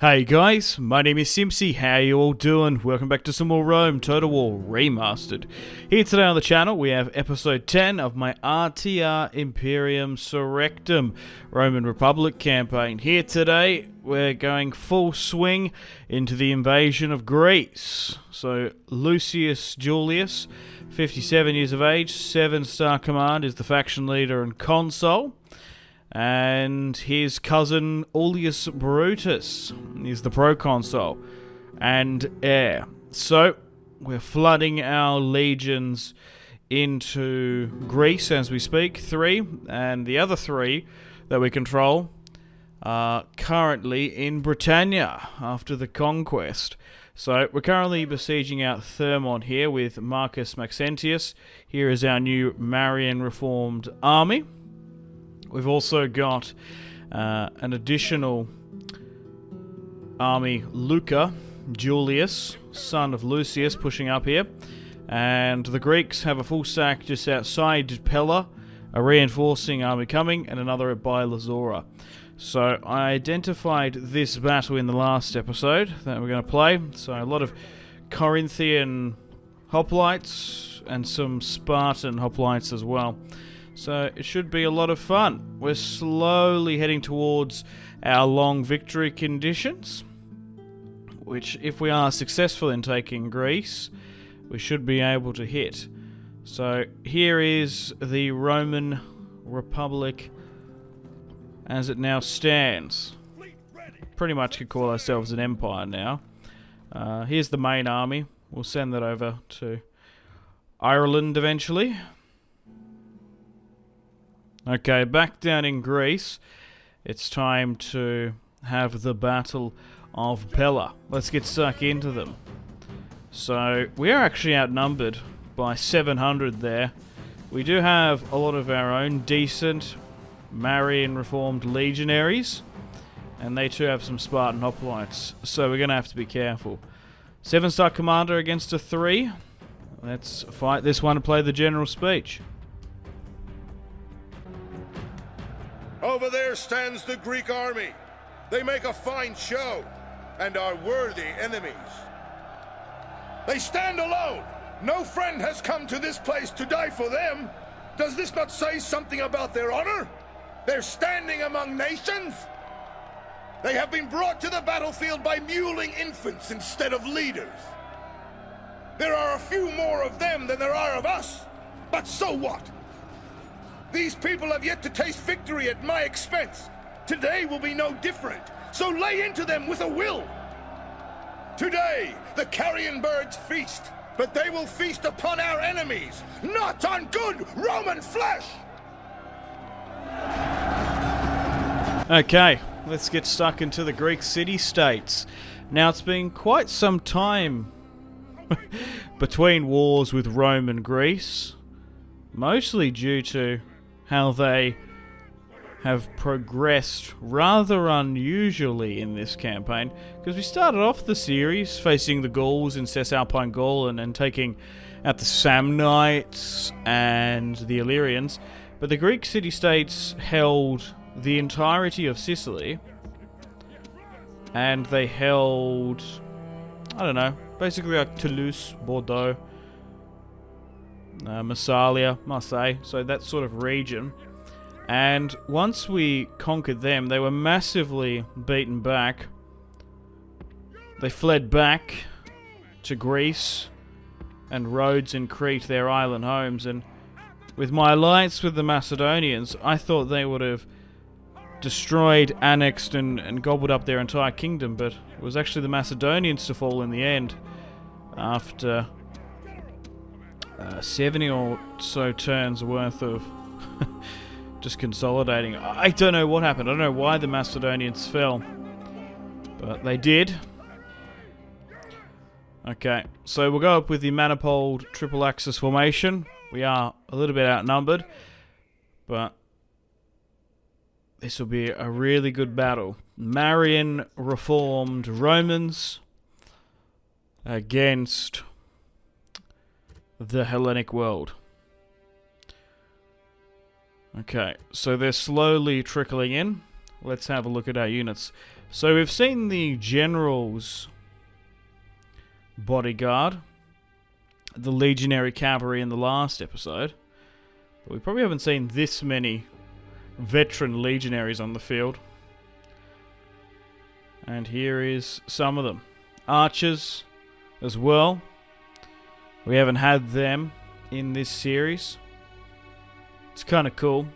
Hey guys, my name is Simpzy. How you all doing? Welcome back to some more Rome Total War Remastered. Here today on the channel we have episode 10 of my RTR Imperium Surrectum Roman Republic campaign. Here today we're going full swing into the invasion of Greece. So Lucius Julius, 57 years of age, 7-star command, is the faction leader and consul. And his cousin Ullius Brutus is the proconsul and heir. So we're flooding our legions into Greece as we speak. 3, and the other 3 that we control are currently in Britannia after the conquest. So we're currently besieging out Thermon here with Marcus Maxentius. Here is our new Marian reformed army. We've also got an additional army, Luca Julius, son of Lucius, pushing up here. And the Greeks have a full stack just outside Pella, a reinforcing army coming, and another at Lazora. So I identified this battle in the last episode that we're going to play. So a lot of Corinthian hoplites and some Spartan hoplites as well. So it should be a lot of fun. We're slowly heading towards our long victory conditions, which if we are successful in taking Greece, we should be able to hit. So here is the Roman Republic as it now stands. Pretty much could call ourselves an empire now. Here's the main army. We'll send that over to Ireland eventually. Okay, back down in Greece, it's time to have the Battle of Pella. Let's get stuck into them. So, we are actually outnumbered by 700 there. We do have a lot of our own decent Marian reformed legionaries, and they too have some Spartan hoplites, so we're going to have to be careful. 7-star commander against a 3. Let's fight this one and play the general speech. Over there stands the Greek army. They make a fine show and are worthy enemies. They stand alone. No friend has come to this place to die for them. Does this not say something about their honor? They're standing among nations. They have been brought to the battlefield by muling infants instead of leaders. There are a few more of them than there are of us. But so what? These people have yet to taste victory at my expense. Today will be no different, so lay into them with a will. Today, the carrion birds feast, but they will feast upon our enemies, not on good Roman flesh! Okay, let's get stuck into the Greek city-states. Now, it's been quite some time between wars with Rome and Greece, mostly due to how they have progressed rather unusually in this campaign, because we started off the series facing the Gauls in Cisalpine Gaul and taking out the Samnites and the Illyrians, but the Greek city-states held the entirety of Sicily, and they held, I don't know, basically like Toulouse, Bordeaux, Massalia, Marseille, so that sort of region. And once we conquered them, they were massively beaten back. They fled back to Greece and Rhodes and Crete, their island homes, and with my alliance with the Macedonians, I thought they would have destroyed, annexed, and gobbled up their entire kingdom, but it was actually the Macedonians to fall in the end after 70 or so turns worth of just consolidating. I don't know what happened. I don't know why the Macedonians fell, but they did. Okay, so we'll go up with the manifold triple axis formation. We are a little bit outnumbered, but this will be a really good battle. Marian reformed Romans against the Hellenic world. Okay, so they're slowly trickling in. Let's have a look at our units. So we've seen the general's bodyguard, the legionary cavalry in the last episode, but we probably haven't seen this many veteran legionaries on the field. And here is some of them. Archers as well. We haven't had them in this series. It's kind of cool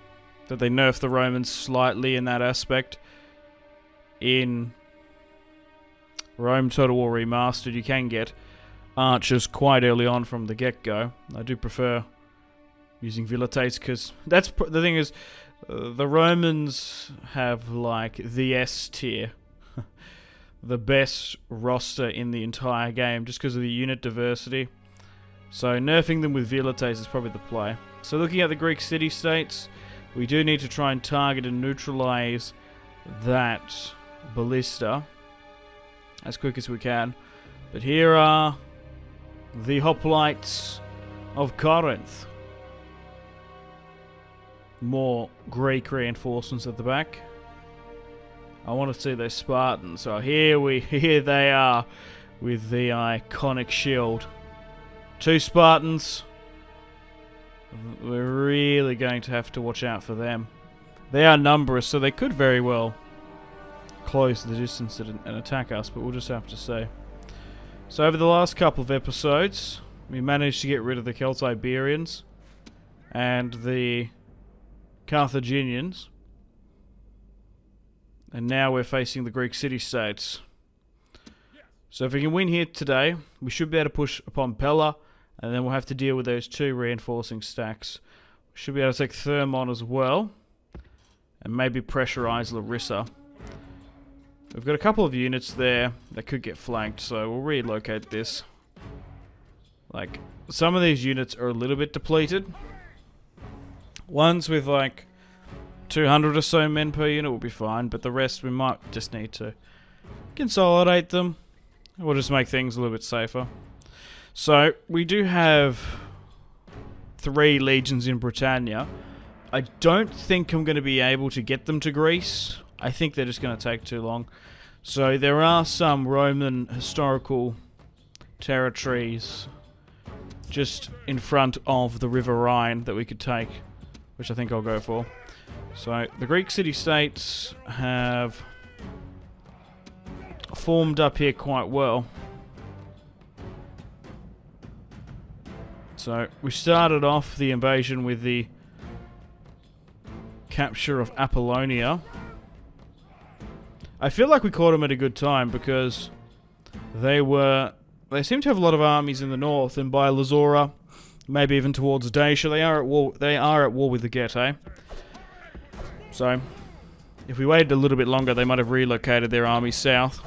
that they nerfed the Romans slightly in that aspect. In Rome Total War Remastered, you can get archers quite early on from the get-go. I do prefer using vilites because that's the thing is, the Romans have like the S tier, the best roster in the entire game just because of the unit diversity. So nerfing them with vilites is probably the play. So looking at the Greek city-states, we do need to try and target and neutralize that ballista as quick as we can. But here are the hoplites of Corinth. More Greek reinforcements at the back. I want to see those Spartans. So here they are with the iconic shield. 2 Spartans. We're really going to have to watch out for them. They are numberless, so they could very well close the distance and attack us, but we'll just have to see. So over the last couple of episodes, we managed to get rid of the Celtiberians and the Carthaginians. And now we're facing the Greek city-states. So if we can win here today, we should be able to push upon Pella, and then we'll have to deal with those 2 reinforcing stacks. We should be able to take Thermon as well, and maybe pressurize Larissa. We've got a couple of units there that could get flanked, so we'll relocate this. Like, some of these units are a little bit depleted. Ones with like 200 or so men per unit will be fine, but the rest we might just need to consolidate them. We'll just make things a little bit safer. So, we do have 3 legions in Britannia. I don't think I'm going to be able to get them to Greece. I think they're just going to take too long. So, there are some Roman historical territories just in front of the River Rhine that we could take, which I think I'll go for. So, the Greek city-states have formed up here quite well. So, we started off the invasion with the capture of Apollonia. I feel like we caught them at a good time because they seem to have a lot of armies in the north, and by Lazora, maybe even towards Dacia, they are at war with the Getae. So, if we waited a little bit longer, they might have relocated their army south.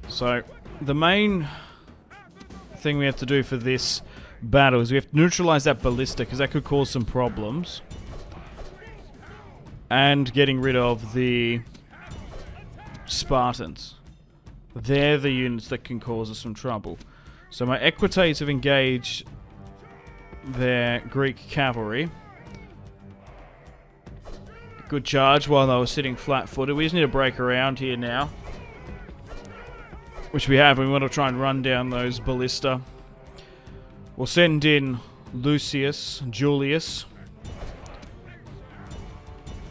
So, the main thing we have to do for this battle is we have to neutralize that ballista, because that could cause some problems. And getting rid of the Spartans. They're the units that can cause us some trouble. So my Equites have engaged their Greek cavalry. Good charge while they were sitting flat-footed. We just need to break around here now. Which we have, and we want to try and run down those ballista. We'll send in Julius,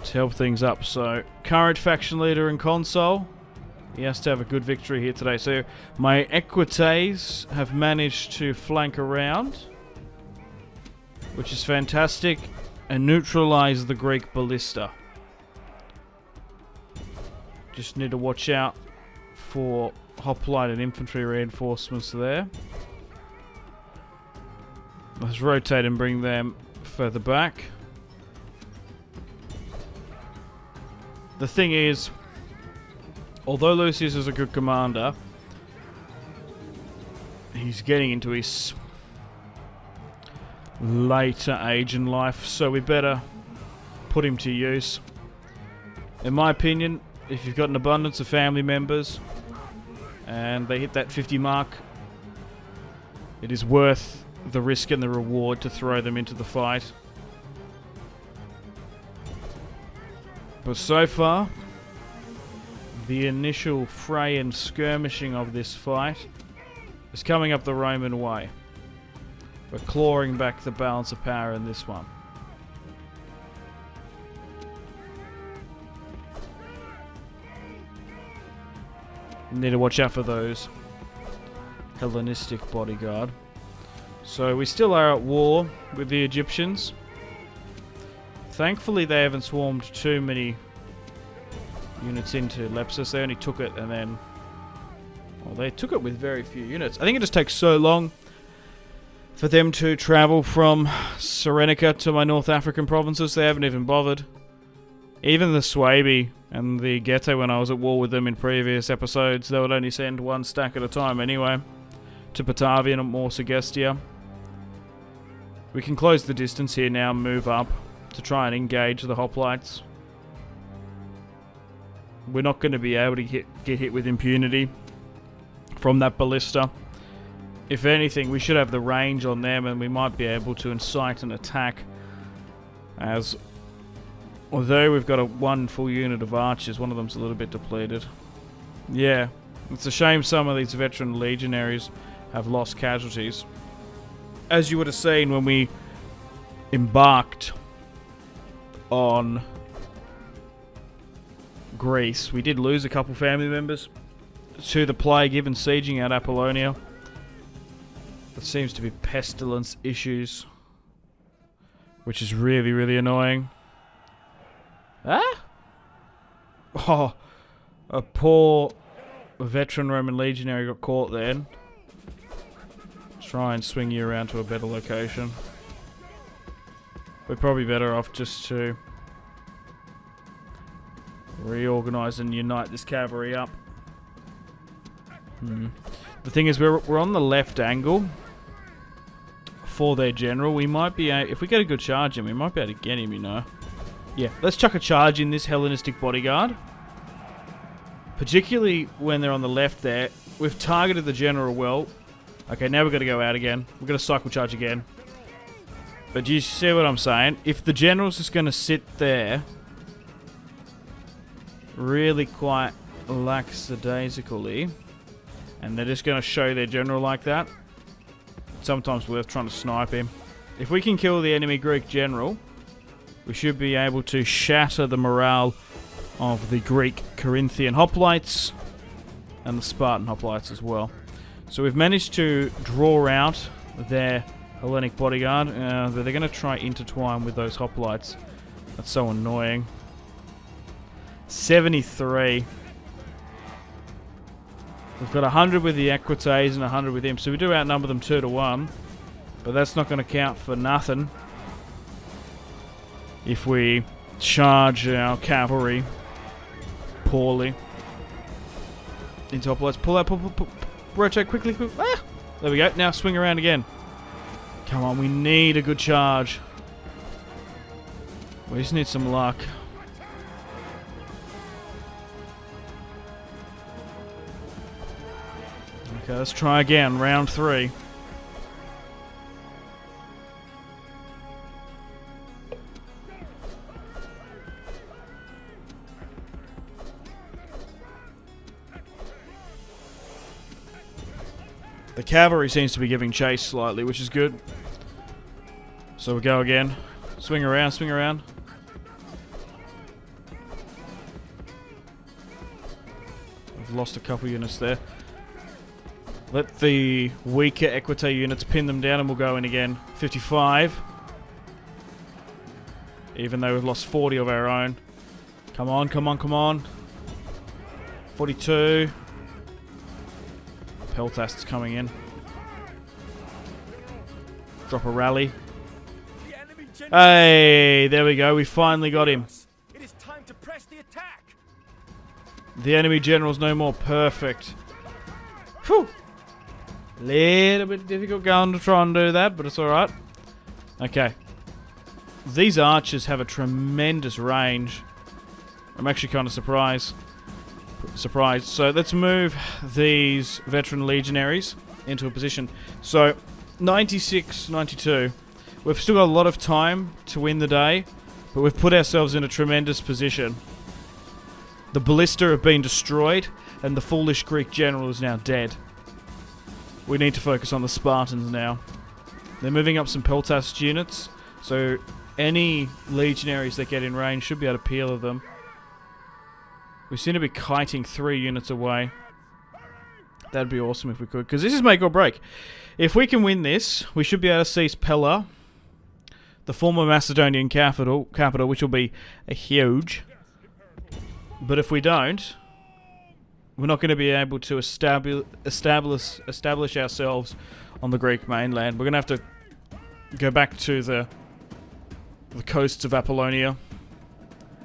to help things up. So, current faction leader and consul, he has to have a good victory here today. So, my Equites have managed to flank around, which is fantastic, and neutralize the Greek ballista. Just need to watch out for hoplite and infantry reinforcements there. Let's rotate and bring them further back. The thing is, although Lucius is a good commander, he's getting into his later age in life, so we better put him to use. In my opinion, if you've got an abundance of family members and they hit that 50 mark, it is worth the risk and the reward to throw them into the fight. But so far, the initial fray and skirmishing of this fight is coming up the Roman way. We're clawing back the balance of power in this one. Need to watch out for those Hellenistic bodyguard. So we still are at war with the Egyptians. Thankfully they haven't swarmed too many units into Lepsus. They only took it and then... well, they took it with very few units. I think it just takes so long for them to travel from Cyrenaica to my North African provinces. They haven't even bothered. Even the Swabi and the Ghetto, when I was at war with them in previous episodes, they would only send one stack at a time anyway. To Batavia and more Segestia. We can close the distance here now and move up to try and engage the hoplites. We're not going to be able to get hit with impunity from that ballista. If anything, we should have the range on them and we might be able to incite an attack, as although we've got one full unit of archers, one of them's a little bit depleted. Yeah, it's a shame some of these veteran legionaries have lost casualties. As you would have seen when we embarked on Greece, we did lose a couple family members to the plague, even sieging out Apollonia. There seems to be pestilence issues, which is really, really annoying. Ah? Oh, a poor veteran Roman legionary got caught then. Try and swing you around to a better location. We're probably better off just to reorganize and unite this cavalry up. The thing is, we're on the left angle for their general. We might be if we get a good charge in, we might be able to get him, you know. Yeah, let's chuck a charge in this Hellenistic bodyguard. Particularly when they're on the left there. We've targeted the general well. Okay, now we've got to go out again. We're going to cycle charge again. But do you see what I'm saying? If the general's just going to sit there, really quite lackadaisically, and they're just going to show their general like that, it's sometimes worth trying to snipe him. If we can kill the enemy Greek general, we should be able to shatter the morale of the Greek Corinthian hoplites and the Spartan hoplites as well. So we've managed to draw out their Hellenic bodyguard. They're going to try intertwine with those hoplites. That's so annoying. 73. We've got 100 with the Equites and 100 with him, so we do outnumber them 2-1. But that's not going to count for nothing if we charge our cavalry poorly into hoplites. Pull out, pull. Rotate quickly. Ah! There we go. Now swing around again. Come on, we need a good charge. We just need some luck. Okay, let's try again. Round 3. The cavalry seems to be giving chase slightly, which is good. So we go again. Swing around, swing around. I've lost a couple units there. Let the weaker Equite units pin them down and we'll go in again. 55. Even though we've lost 40 of our own. Come on, come on, come on. 42. Peltast's coming in. Drop a rally. Hey, there we go. We finally got him. It is time to press the attack. The enemy general's no more. Perfect. Whew. Little bit difficult going to try and do that, but it's alright. Okay. These archers have a tremendous range. I'm actually kind of surprised. So let's move these veteran legionaries into a position. So 96, 92. We've still got a lot of time to win the day, but we've put ourselves in a tremendous position. The ballista have been destroyed, and the foolish Greek general is now dead. We need to focus on the Spartans now. They're moving up some Peltast units, so any legionaries that get in range should be able to peel of them. We seem to be kiting 3 units away. That'd be awesome if we could, because this is make or break. If we can win this, we should be able to seize Pella, the former Macedonian capital, which will be a huge. But if we don't, we're not going to be able to establish ourselves on the Greek mainland. We're going to have to go back to the coasts of Apollonia,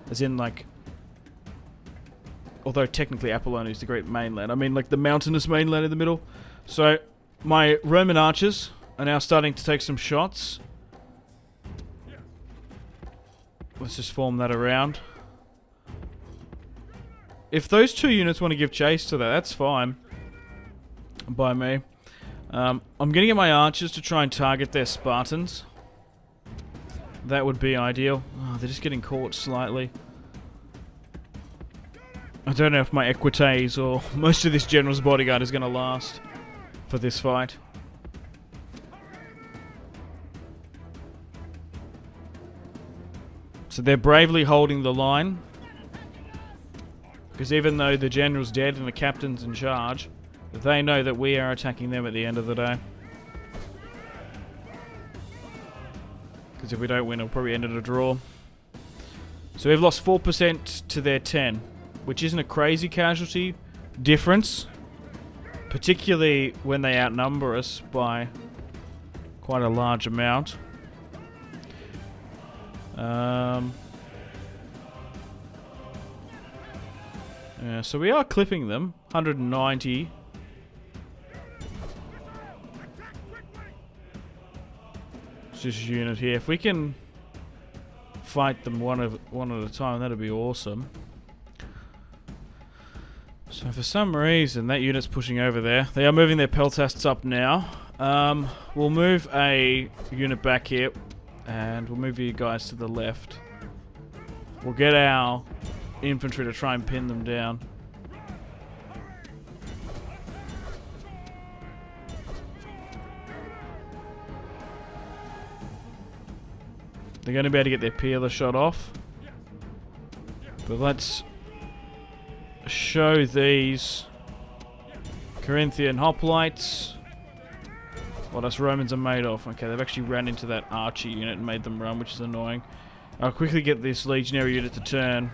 as in, like, although technically Apollonia is the Greek mainland, I mean like the mountainous mainland in the middle. So my Roman archers are now starting to take some shots. Let's just form that around. If those 2 units want to give chase to that, that's fine by me. I'm going to get my archers to try and target their Spartans. That would be ideal. Oh, they're just getting caught slightly. I don't know if my Equites or most of this general's bodyguard is going to last for this fight. So they're bravely holding the line. Because even though the general's dead and the captain's in charge, they know that we are attacking them at the end of the day. Because if we don't win, it'll probably end in a draw. So we've lost 4% to their 10. Which isn't a crazy casualty difference, particularly when they outnumber us by quite a large amount. Yeah, so we are clipping them. 190. It's this unit here. If we can fight them one at a time, that'd be awesome. So for some reason, that unit's pushing over there. They are moving their Peltasts up now. We'll move a unit back here, and we'll move you guys to the left. We'll get our infantry to try and pin them down. They're going to be able to get their peeler shot off. But let's show these Corinthian hoplites what us Romans are made of. Okay, they've actually ran into that archer unit and made them run, which is annoying. I'll quickly get this legionary unit to turn.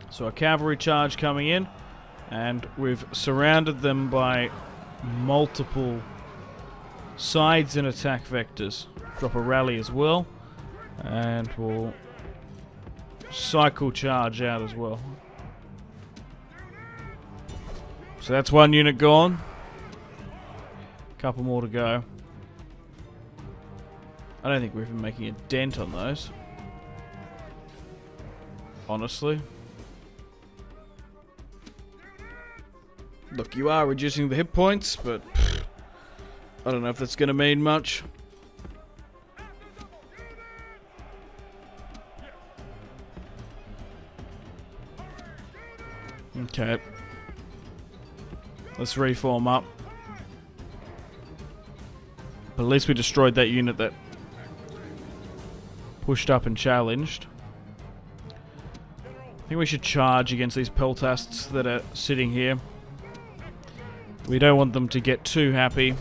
So a cavalry charge coming in, and we've surrounded them by multiple sides and attack vectors. Drop a rally as well, and we'll cycle charge out as well. So that's one unit gone. Couple more to go. I don't think we're even making a dent on those, honestly. Look, you are reducing the hit points, but I don't know if that's going to mean much. Okay. Let's reform up. But at least we destroyed that unit that pushed up and challenged. I think we should charge against these peltasts that are sitting here. We don't want them to get too happy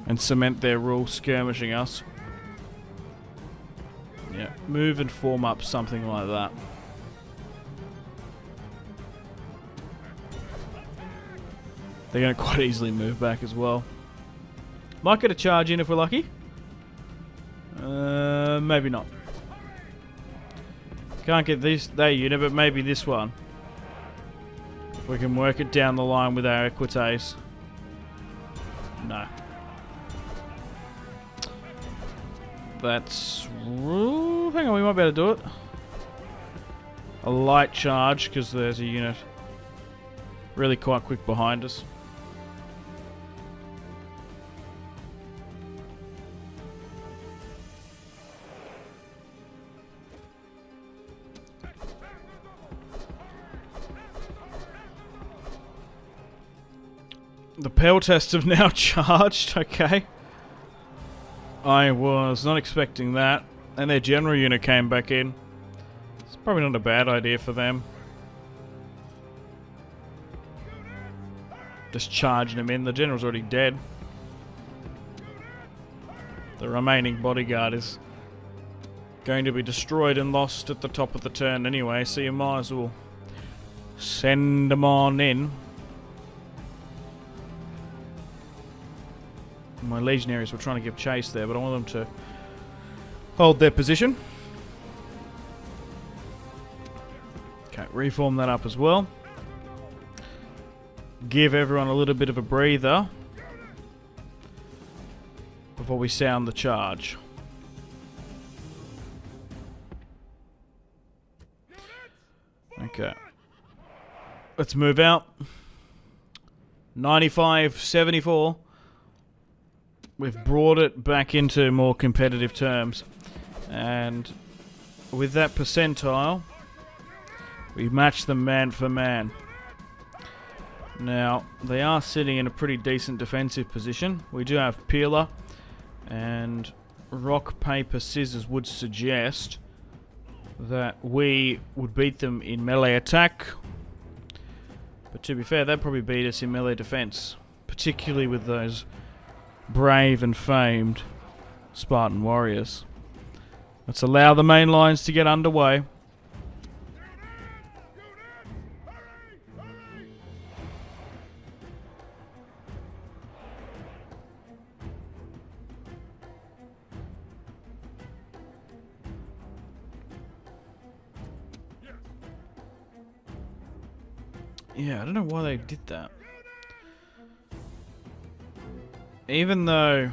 and cement their rule skirmishing us. Yeah, move and form up something like that. They're going to quite easily move back as well. Might get a charge in if we're lucky. Maybe not. Can't get that unit, but maybe this one. We can work it down the line with our equites. No. That's... hang on, we might be able to do it. A light charge, because there's a unit really quite quick behind us. The pale tests have now charged. Okay. I was not expecting that. And their general unit came back in. It's probably not a bad idea for them. Just charging him in. The general's already dead. The remaining bodyguard is going to be destroyed and lost at the top of the turn anyway, so you might as well send them on in. My legionaries were trying to give chase there, but I want them to hold their position. Okay, reform that up as well. Give everyone a little bit of a breather before we sound the charge. Okay. Let's move out. 95-74. We've brought it back into more competitive terms. And with that percentile, we match them man for man. Now, they are sitting in a pretty decent defensive position. We do have Peeler, and rock, paper, scissors would suggest that we would beat them in melee attack. But to be fair, they'd probably beat us in melee defense, particularly with those brave and famed Spartan warriors. Let's allow the main lines to get underway. Yeah, I don't know why they did that. Even though,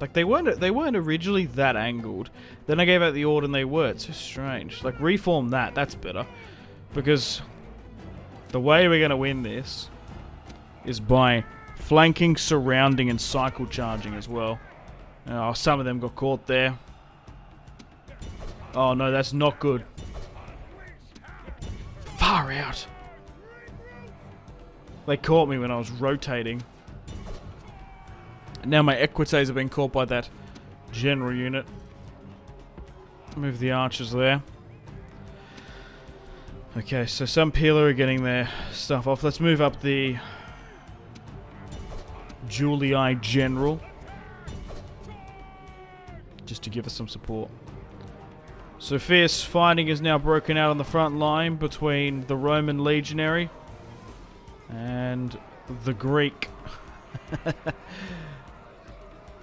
like, they weren't originally that angled. Then I gave out the order and they were. It's so strange. Like, reform that. That's better. Because the way we're going to win this is by flanking, surrounding, and cycle charging as well. Oh, some of them got caught there. Oh no, that's not good. Far out. They caught me when I was rotating. Now my equites have been caught by that general unit. Move the archers there. Okay, so some Peeler are getting their stuff off. Let's move up the Julii General, just to give us some support. So fierce fighting is now broken out on the front line between the Roman legionary and the Greek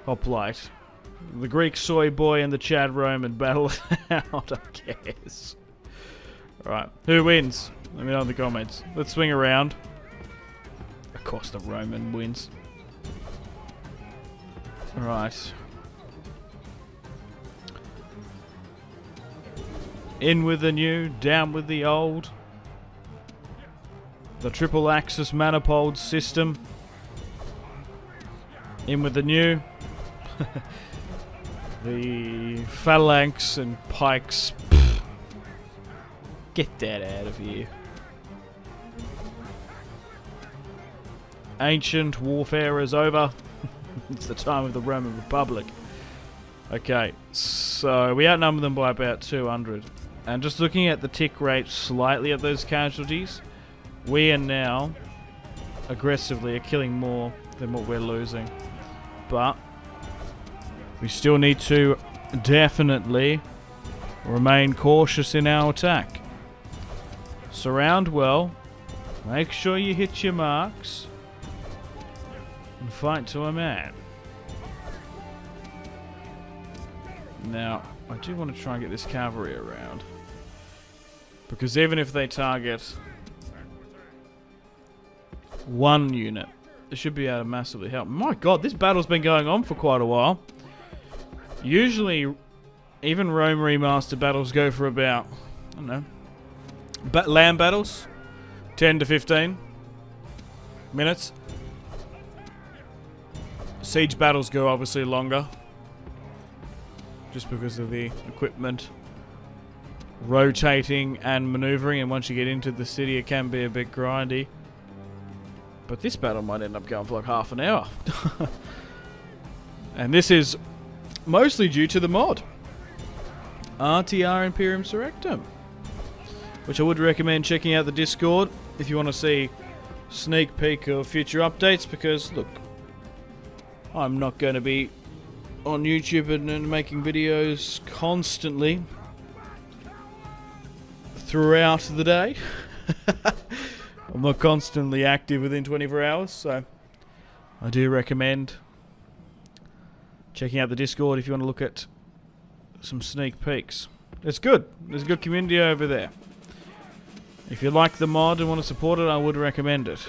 hoplite. The Greek soy boy and the Chad Roman battle out, I guess. Alright, who wins? Let me know in the comments. Let's swing around. Of course the Roman wins. Alright. In with the new, down with the old. The triple axis manifold system. In with the new. The phalanx and pikes. Pfft. Get that out of here. Ancient warfare is over. It's the time of the Roman Republic. Okay, so we outnumber them by about 200. And just looking at the tick rate slightly of those casualties, we are now aggressively killing more than what we're losing. But we still need to definitely remain cautious in our attack. Surround well. Make sure you hit your marks. And fight to a man. Now, I do want to try and get this cavalry around. Because even if they target one unit, they should be able to massively help. My god, this battle's been going on for quite a while. Usually, even Rome Remastered battles go for about, I don't know, land battles, 10 to 15 minutes. Siege battles go obviously longer, just because of the equipment rotating and maneuvering, and once you get into the city it can be a bit grindy. But this battle might end up going for like half an hour. And this is mostly due to the mod. RTR Imperium Surrectum. Which I would recommend checking out the Discord if you want to see sneak peek of future updates, because look, I'm not going to be on YouTube and making videos constantly throughout the day. I'm not constantly active within 24 hours, so I do recommend checking out the Discord if you want to look at some sneak peeks. It's good. There's a good community over there. If you like the mod and want to support it, I would recommend it.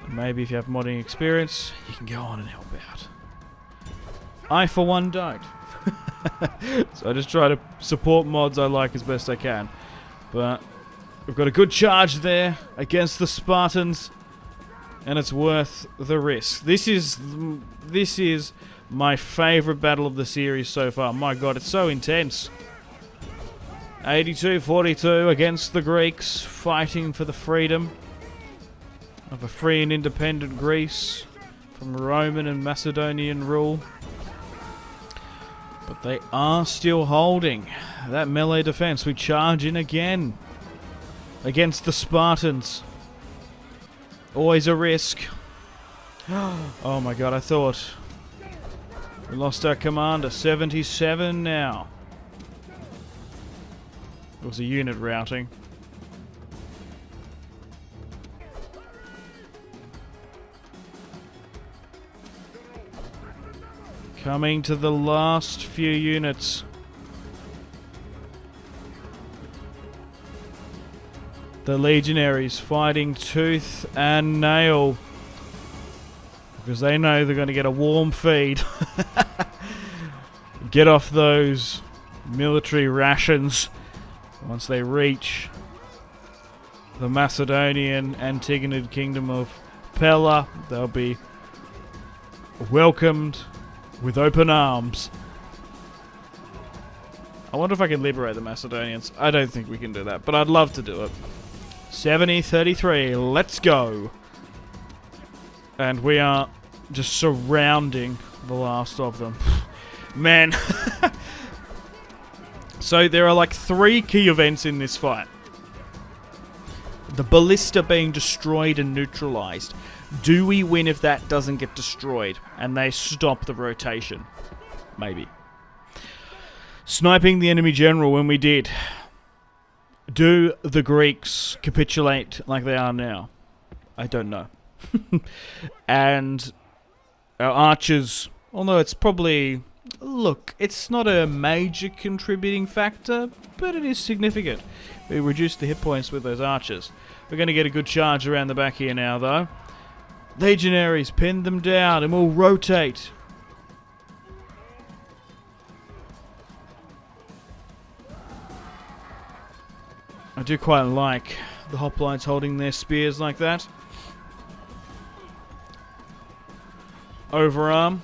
And maybe if you have modding experience, you can go on and help out. I, for one, don't. So I just try to support mods I like as best I can. But we've got a good charge there against the Spartans, and it's worth the risk. This is my favourite battle of the series so far. My god, it's so intense. 82-42 against the Greeks, fighting for the freedom of a free and independent Greece from Roman and Macedonian rule. But they are still holding that melee defense. We charge in again against the Spartans. Always a risk. Oh my god, I thought we lost our commander. 77 now. It was a unit routing. Coming to the last few units. The legionaries fighting tooth and nail, because they know they're going to get a warm feed. Get off those military rations once they reach the Macedonian Antigonid kingdom of Pella. They'll be welcomed with open arms. I wonder if I can liberate the Macedonians. I don't think we can do that, but I'd love to do it. 70-33, let's go. And we are just surrounding the last of them. Man. So there are like 3 key events in this fight. The ballista being destroyed and neutralized. Do we win if that doesn't get destroyed and they stop the rotation? Maybe. Sniping the enemy general when we did. Do the Greeks capitulate like they are now? I don't know. And our archers, although it's probably... Look, it's not a major contributing factor, but it is significant. We reduced the hit points with those archers. We're going to get a good charge around the back here now, though. Legionaries, pin them down, and we'll rotate. I do quite like the hoplites holding their spears like that. Overarm.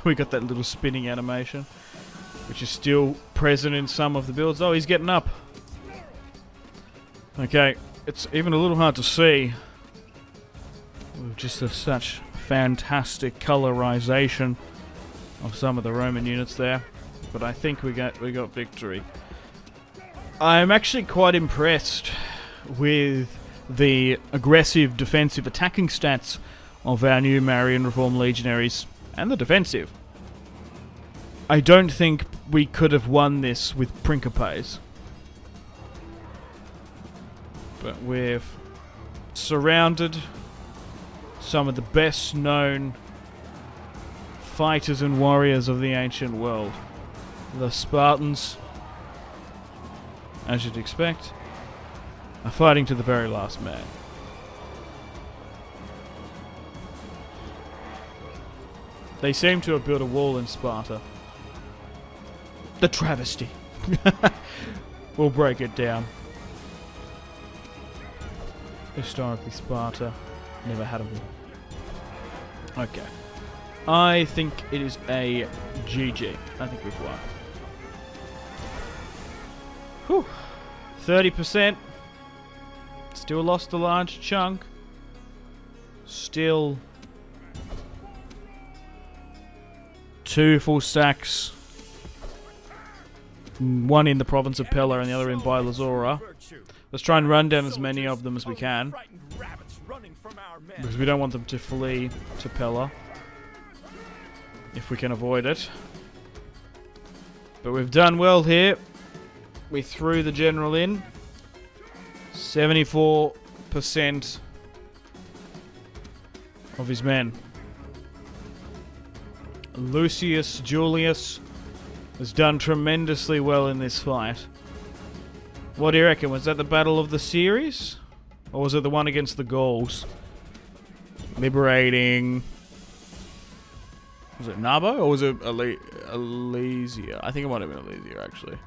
We got that little spinning animation, which is still present in some of the builds. Oh, he's getting up. Okay, it's even a little hard to see. With just such fantastic colorization of some of the Roman units there. But I think we got victory. I'm actually quite impressed with the aggressive, defensive, attacking stats of our new Marian Reformed Legionaries. And the defensive. I don't think we could have won this with Principes. But we've surrounded some of the best known fighters and warriors of the ancient world. The Spartans, as you'd expect, are fighting to the very last man. They seem to have built a wall in Sparta. The travesty. We'll break it down. Historically, Sparta never had a wall. Okay. I think it is a GG. I think we've won. Whew. 30%. Still lost a large chunk. Still 2 full stacks. One in the province of Pella and the other in Bylazora. Let's try and run down as many of them as we can, because we don't want them to flee to Pella, if we can avoid it. But we've done well here. We threw the general in. 74% of his men. Lucius Julius has done tremendously well in this fight. What do you reckon? Was that the battle of the series? Or was it the one against the Gauls? Liberating... Was it Nabo? Or was it Alesia? I think it might have been Alesia, actually.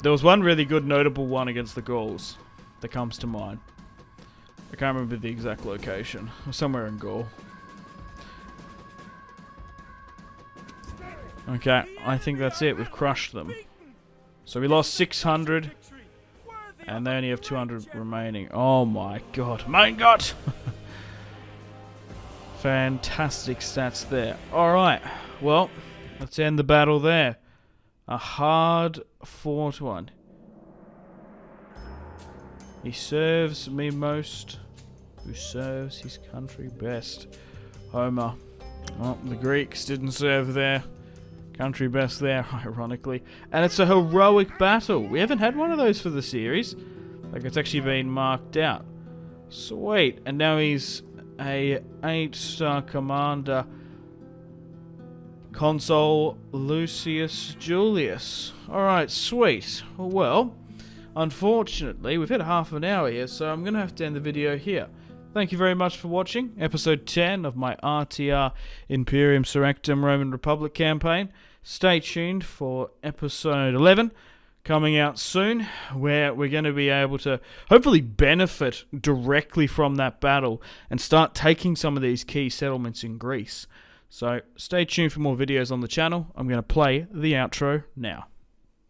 There was one really good, notable one against the Gauls that comes to mind. I can't remember the exact location. It was somewhere in Gaul. Okay, I think that's it. We've crushed them. So we lost 600, and they only have 200 remaining. Oh my god. My god! Fantastic stats there. Alright, well, let's end the battle there. A hard-fought one. He serves me most, who serves his country best. Homer. Well, the Greeks didn't serve their country best there, ironically. And it's a heroic battle. We haven't had one of those for the series. Like, it's actually been marked out. Sweet. And now he's a 8-star commander. Consul Lucius Julius. Alright, sweet. Well, unfortunately, we've had half an hour here, so I'm going to have to end the video here. Thank you very much for watching episode 10 of my RTR Imperium Surrectum Roman Republic campaign. Stay tuned for episode 11 coming out soon, where we're going to be able to hopefully benefit directly from that battle and start taking some of these key settlements in Greece. So stay tuned for more videos on the channel. I'm going to play the outro now.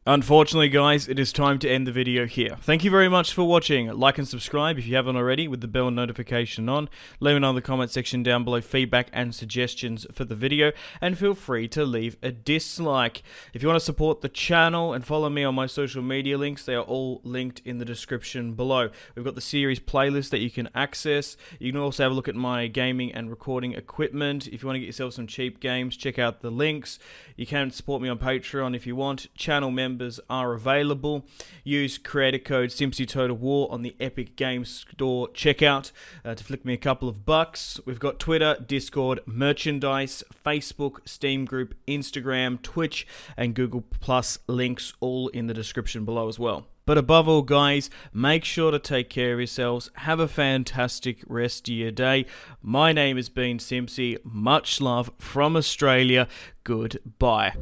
Unfortunately, guys, it is time to end the video here. Thank you very much for watching. Like and subscribe if you haven't already with the bell notification on. Let me know in the comment section down below feedback and suggestions for the video. And feel free to leave a dislike. If you want to support the channel and follow me on my social media links, they are all linked in the description below. We've got the series playlist that you can access. You can also have a look at my gaming and recording equipment. If you want to get yourself some cheap games, check out the links. You can support me on Patreon if you want. Channel members are available. Use creator code SimpzyTotalWar on the Epic Games Store checkout to flick me a couple of bucks. We've got Twitter, Discord, merchandise, Facebook, Steam group, Instagram, Twitch, and Google Plus links all in the description below as well. But above all, guys, make sure to take care of yourselves. Have a fantastic rest of your day. My name has been Simpzy. Much love from Australia. Goodbye.